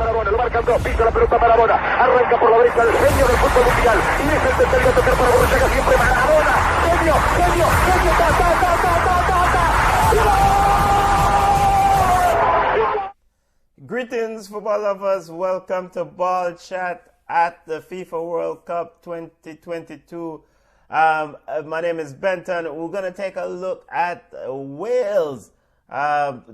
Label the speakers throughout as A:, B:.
A: Maradona, lo marcan dos, pisa la pelota Maradona, arranca por la derecha el genio del fútbol mundial, y es el tercero a tocar para Borruchaga, siempre Maradona, genio,
B: Greetings, football lovers. Welcome to Ball Chat at the FIFA World Cup 2022. My name is Benton. We're going to take a look at Wales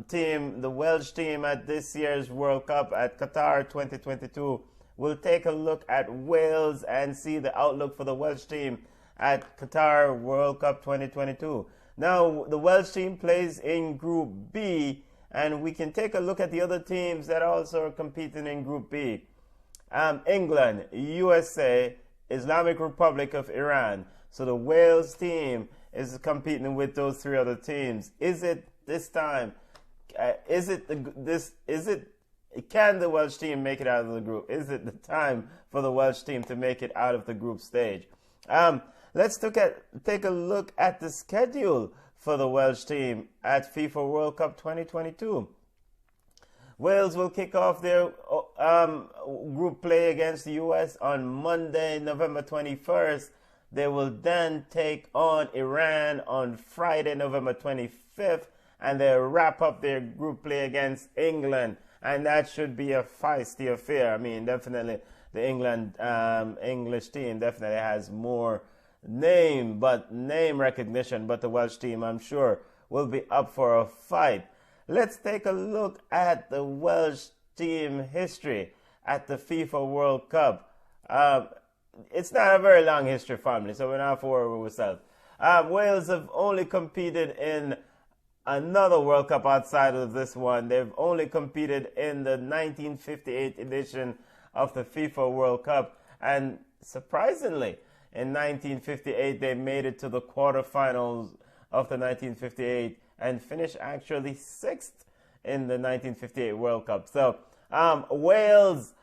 B: team, the Welsh team at this year's World Cup at Qatar 2022. We'll take a look at Wales and see the outlook for the Welsh team at Qatar World Cup 2022. Now, the Welsh team plays in Group B, and we can take a look at the other teams that also are competing in Group B. England, USA, Islamic Republic of Iran. So the Wales team is competing with those three other teams. Is it this time? Can the Welsh team make it out of the group? Is it the time for the Welsh team to make it out of the group stage? Let's take a look at the schedule for the Welsh team at FIFA World Cup 2022. Wales will kick off their group play against the US on Monday, November 21st. They will then take on Iran on Friday, November 25th, and they'll wrap up their group play against England. And that should be a feisty affair. I mean, definitely the English team definitely has more name recognition, but the Welsh team, I'm sure, will be up for a fight. Let's take a look at the Welsh team history at the FIFA World Cup. It's not a very long history, family, so we're not for ourselves. Wales have only competed in another World Cup outside of this one. They've only competed in the 1958 edition of the FIFA World Cup, and surprisingly, in 1958, they made it to the quarterfinals of the 1958 and finished actually 6th in the 1958 World Cup. So Wales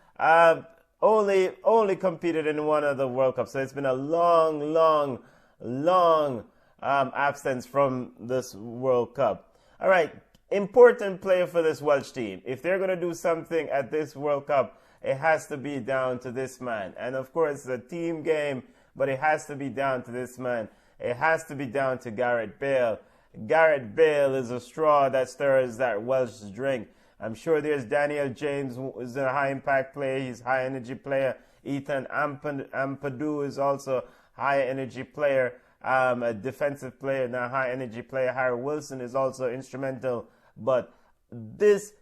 B: only competed in one of the World Cups. So it's been a long absence from this World Cup. All right, important player for this Welsh team. If they're going to do something at this World Cup, it has to be down to this man. And of course, it's a team game, but it has to be down to this man. It has to be down to Gareth Bale. Gareth Bale is a straw that stirs that Welsh drink. I'm sure there's Daniel James, who is a high-impact player. He's a high-energy player. Ethan Ampadu is also a high-energy player, a defensive player, now high-energy player. Harry Wilson is also instrumental. But this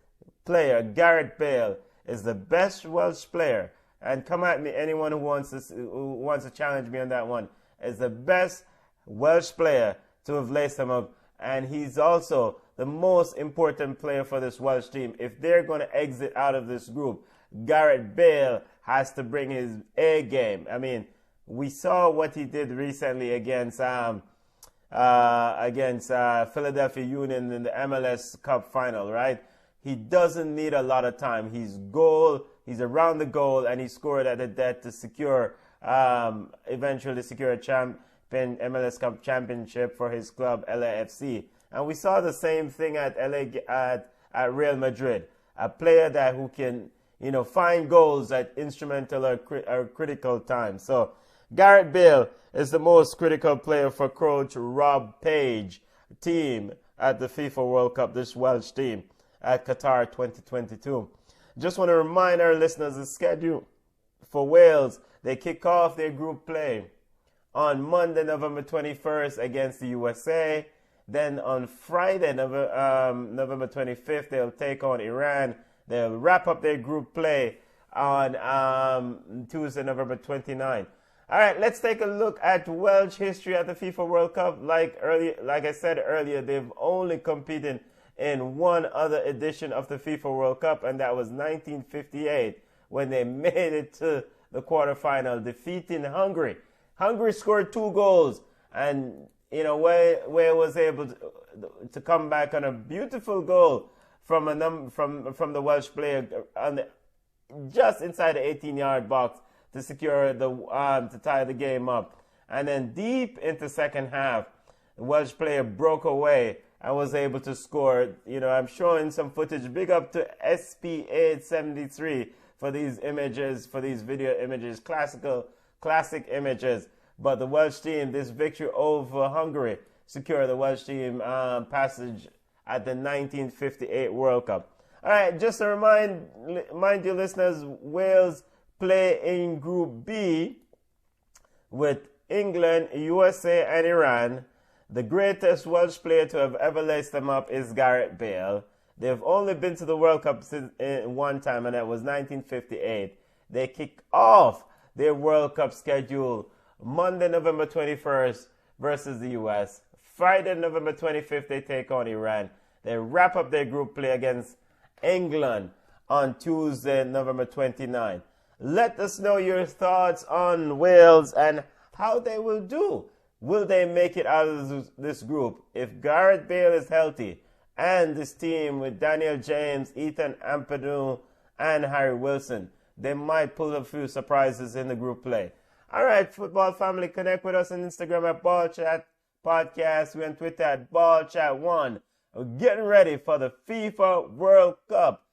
B: player, Gareth Bale, is the best Welsh player. And come at me, anyone who wants to challenge me on that one, is the best Welsh player to have laced him up. And he's also the most important player for this Welsh team. If they're going to exit out of this group, Gareth Bale has to bring his A game. I mean, we saw what he did recently against Philadelphia Union in the MLS Cup final, right? He doesn't need a lot of time. He's around the goal, and he scored at the death to secure, eventually secure a MLS Cup championship for his club, LAFC. And we saw the same thing at Real Madrid. A player who can, find goals at instrumental or critical times. So Gareth Bale is the most critical player for coach Rob Page team at the FIFA World Cup, this Welsh team at Qatar 2022. Just want to remind our listeners the schedule for Wales. They kick off their group play on Monday, November 21st against the USA. Then on Friday, November 25th, they'll take on Iran. They'll wrap up their group play on Tuesday, November 29th. All right, let's take a look at Welsh history at the FIFA World Cup. Like I said earlier, they've only competed in one other edition of the FIFA World Cup, and that was 1958, when they made it to the quarterfinal, defeating Hungary. Hungary scored 2 goals, and Wales was able to come back on a beautiful goal from the Welsh player just inside the 18-yard box to secure to tie the game up. And then deep into second half, the Welsh player broke away and was able to score. I'm showing some footage. Big up to SP873 for these images, for these video images, classic images. But the Welsh team, this victory over Hungary, secured the Welsh team passage at the 1958 World Cup. All right, just to remind you listeners, Wales play in Group B with England, USA, and Iran. The greatest Welsh player to have ever laced them up is Gareth Bale. They've only been to the World Cup one time, and that was 1958. They kick off their World Cup schedule Monday, November 21st versus the US. Friday, November 25th, they take on Iran. They wrap up their group play against England on Tuesday, November 29th. Let us know your thoughts on Wales and how they will do. Will they make it out of this group? If Gareth Bale is healthy and this team with Daniel James, Ethan Ampadu, and Harry Wilson, they might pull a few surprises in the group play. All right, football family, connect with us on Instagram at Ball Chat Podcast. We're on Twitter at Ball Chat 1. We're getting ready for the FIFA World Cup.